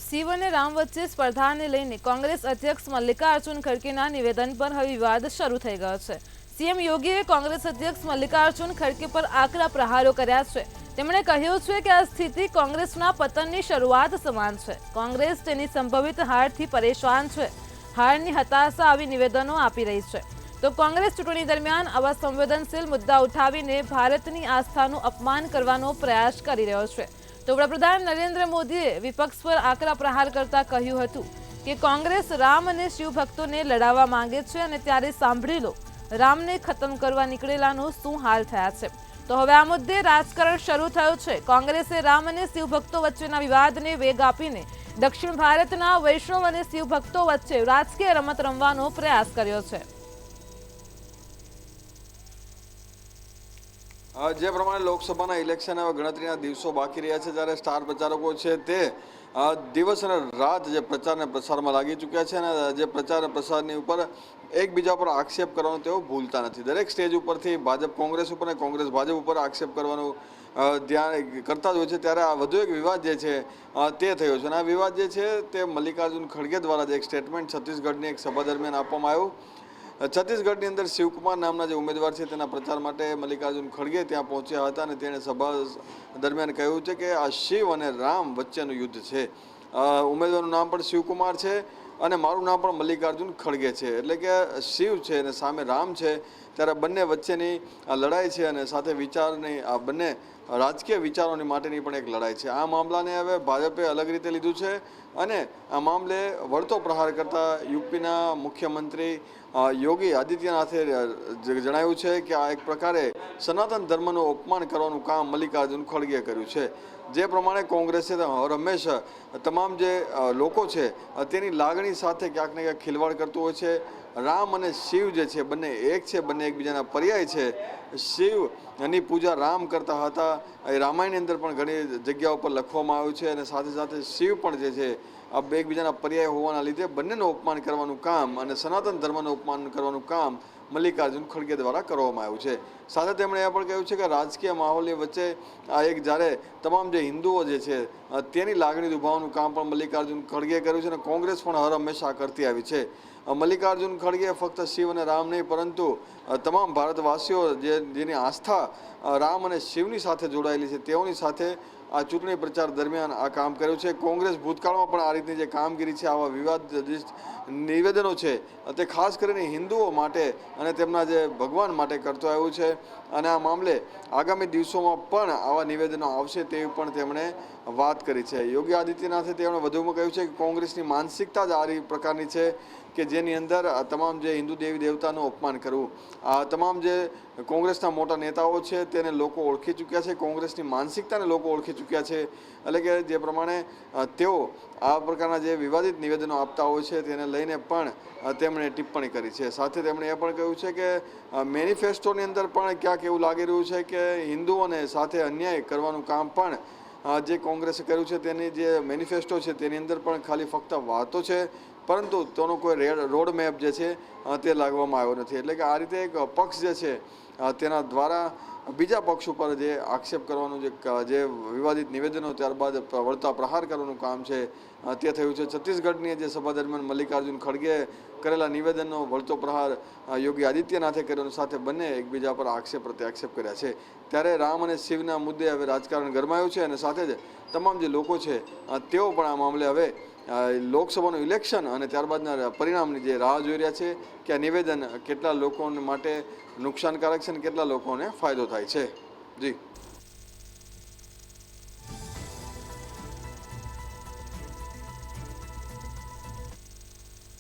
શિવ અને રામ વચ્ચે સ્પર્ધાને લઈને કોંગ્રેસ અધ્યક્ષ મલ્લિકાર્જુન ખડગેના નિવેદન પર હવે વિવાદ શરૂ થઈ ગયો છે। સીએમ યોગીએ કોંગ્રેસ અધ્યક્ષ મલ્લિકાર્જુન ખડગે પર આકરા પ્રહારો કર્યા છે। તેમણે કહ્યું છે કે આ સ્થિતિ કોંગ્રેસના પતનની શરૂઆત સમાન છે। કોંગ્રેસ તેની સંભવિત હારથી પરેશાન છે। હારની હતાશા આવી નિવેદનો આપી રહી છે। તો કોંગ્રેસ ચૂંટણી દરમિયાન આવા સંવેદનશીલ મુદ્દા ઉઠાવીને ભારતની આસ્થાનું અપમાન કરવાનો પ્રયાસ કરી રહ્યો છે। તો વડાપ્રધાન નરેન્દ્ર મોદીએ વિપક્ષ પર આકરા પ્રહાર કરતા કહ્યું હતું કે કોંગ્રેસ રામ અને શિવ ભક્તોને લડાવવા માંગે છે અને ત્યારે સાંભળી લો રામને ખતમ કરવા નીકળેલાનો શું હાલ થયા છે। તો હવે આ મુદ્દે રાજકારણ શરૂ થયું છે। કોંગ્રેસે રામ અને શિવ ભક્તો વચ્ચેના વિવાદને વેગ આપીને દક્ષિણ ભારતના વૈષ્ણવ અને શિવ ભક્તો વચ્ચે રાજકીય રમત રમવાનો પ્રયાસ કર્યો છે। જે પ્રમાણે લોકસભાના ઇલેક્શન હવે ગણતરીના દિવસો બાકી રહ્યા છે, જ્યારે સ્ટાર પ્રચારકો છે તે દિવસ અને રાત જે પ્રચાર અને પ્રસારમાં લાગી ચૂક્યા છે અને જે પ્રચાર અને પ્રસારની ઉપર એકબીજા પર આક્ષેપ કરવાનો તેઓ ભૂલતા નથી। દરેક સ્ટેજ ઉપરથી ભાજપ કોંગ્રેસ ઉપર અને કોંગ્રેસ ભાજપ ઉપર આક્ષેપ કરવાનું ધ્યાન કરતા જ હોય છે। ત્યારે આ વધુ એક વિવાદ જે છે તે થયો છે અને આ વિવાદ જે છે તે મલ્લિકાર્જુન ખડગે દ્વારા જે એક સ્ટેટમેન્ટ છત્તીસગઢની એક સભા દરમિયાન આપવામાં આવ્યું। છત્તીસગઢની અંદર શિવકુમાર નામના જે ઉમેદવાર છે તેના પ્રચાર માટે મલ્લિકાર્જુન ખડગે ત્યાં પહોંચ્યા હતા અને તેણે સભા દરમિયાન કહ્યું છે કે આ શિવ અને રામ વચ્ચેનું યુદ્ધ છે। ઉમેદવારનું નામ પણ શિવકુમાર છે અને મારું નામ પણ મલ્લિકાર્જુન ખડગે છે, એટલે કે શિવ છે અને સામે રામ છે। ત્યારે બંને વચ્ચેની આ લડાઈ છે અને સાથે વિચારની આ બંને રાજકીય વિચારોની માટેની પણ એક લડાઈ છે। આ મામલાને હવે ભાજપે અલગ રીતે લીધું છે અને આ મામલે વળતો પ્રહાર કરતા યુપીના મુખ્યમંત્રી યોગી આદિત્યનાથે જણાવ્યું છે કે આ એક પ્રકારે સનાતન ધર્મનું અપમાન કરવાનું કામ મલ્લિકાર્જુન ખડગે કર્યું છે। જે પ્રમાણે કોંગ્રેસે હંમેશા તમામ જે લોકો છે તેની લાગણી સાથે ક્યાંક ને ક્યાંક ખિલવાડ કરતું હોય છે। રામ અને શિવ જે છે બંને એક છે, બંને એકબીજાના પર્યાય છે। શિવની પૂજા રામ કરતા હતા, એ રામાયણની અંદર પણ ઘણી જગ્યાઓ પર લખવામાં આવ્યું છે અને સાથે સાથે શિવ પણ જે છે આ એકબીજાના પર્યાય હોવાના લીધે બંનેનું અપમાન કરવાનું કામ અને સનાતન ધર્મનું અપમાન કરવાનું કામ મલ્લિકાર્જુન ખડગે દ્વારા કરવામાં આવ્યું છે। સાથે તેમણે એ પણ કહ્યું છે કે રાજકીય માહોલની વચ્ચે આ એક જ્યારે તમામ જે હિન્દુઓ જે છે તેની લાગણી દુભાવવાનું કામ પણ મલ્લિકાર્જુન ખડગે કર્યું છે અને કોંગ્રેસ પણ હર હંમેશા કરતી આવી છે। મલ્લિકાર્જુન ખડગે ફક્ત શિવ અને રામ નહીં પરંતુ તમામ ભારતવાસીઓ જેની આસ્થા રામ અને શિવની સાથે જોડાયેલી છે તેઓની સાથે આ ચૂંટણી પ્રચાર દરમિયાન આ કામ કર્યું છે। કોંગ્રેસ ભૂતકાળમાં પણ આ રીતની જે કામગીરી છે, આવા વિવાદ નિવેદનો છે તે ખાસ કરીને હિન્દુઓ માટે અને તેમના જે ભગવાન માટે કરતો આવ્યું છે અને આ મામલે આગામી દિવસોમાં પણ આવા નિવેદનો આવશે તેવી પણ તેમણે વાત કરી છે। યોગી આદિત્યનાથે તેમણે વધુમાં કહ્યું છે કે કોંગ્રેસની માનસિકતા જ આ પ્રકારની છે કે જેની અંદર આ તમામ જે હિન્દુ દેવી દેવતાનું અપમાન કરવું, આ તમામ જે કોંગ્રેસના મોટા નેતાઓ છે તેને લોકો ઓળખી ચૂક્યા છે, કોંગ્રેસની માનસિકતાને લોકો ઓળખી ચૂક્યા છે। એટલે કે જે પ્રમાણે તેઓ આ પ્રકારના જે વિવાદિત નિવેદનો આપતા હોય છે તેને લઈને પણ તેમણે ટિપ્પણી કરી છે। સાથે તેમણે એ પણ કહ્યું છે કે મેનિફેસ્ટોની અંદર પણ ક્યાંક એવું લાગી રહ્યું છે કે હિન્દુઓને સાથે અન્યાય કરવાનું કામ પણ જે કોંગ્રેસે કર્યું છે, તેની જે મેનિફેસ્ટો છે તેની અંદર પણ ખાલી ફક્ત વાતો છે પરંતુ તેનો કોઈ રોડ મેપ જે છે તે લાગવામાં આવ્યો નથી। એટલે કે આ રીતે એક પક્ષ જે છે તેના દ્વારા બીજા પક્ષ ઉપર જે આક્ષેપ કરવાનું જે વિવાદિત નિવેદનો ત્યારબાદ વળતા પ્રહાર કરવાનું કામ છે તે થયું છે। છત્તીસગઢની જે સભા દરમિયાન મલ્લિકાર્જુન ખડગે કરેલા નિવેદનનો વળતો પ્રહાર યોગી આદિત્યનાથે કર્યો, સાથે બંને એકબીજા પર આક્ષેપ પ્રત્યાક્ષેપ કર્યા છે। ત્યારે રામ અને શિવના મુદ્દે હવે રાજકારણ ગરમાયું છે અને સાથે જ તમામ જે લોકો છે તેઓ પણ આ મામલે હવે લોકસભાનું ઇલેક્શન અને ત્યારબાદના પરિણામની જે રાહ જોઈ રહ્યા છે કે આ નિવેદન કેટલા લોકો માટે નુકસાનકારક છે અને કેટલા લોકોને ફાયદો થાય છે। જી।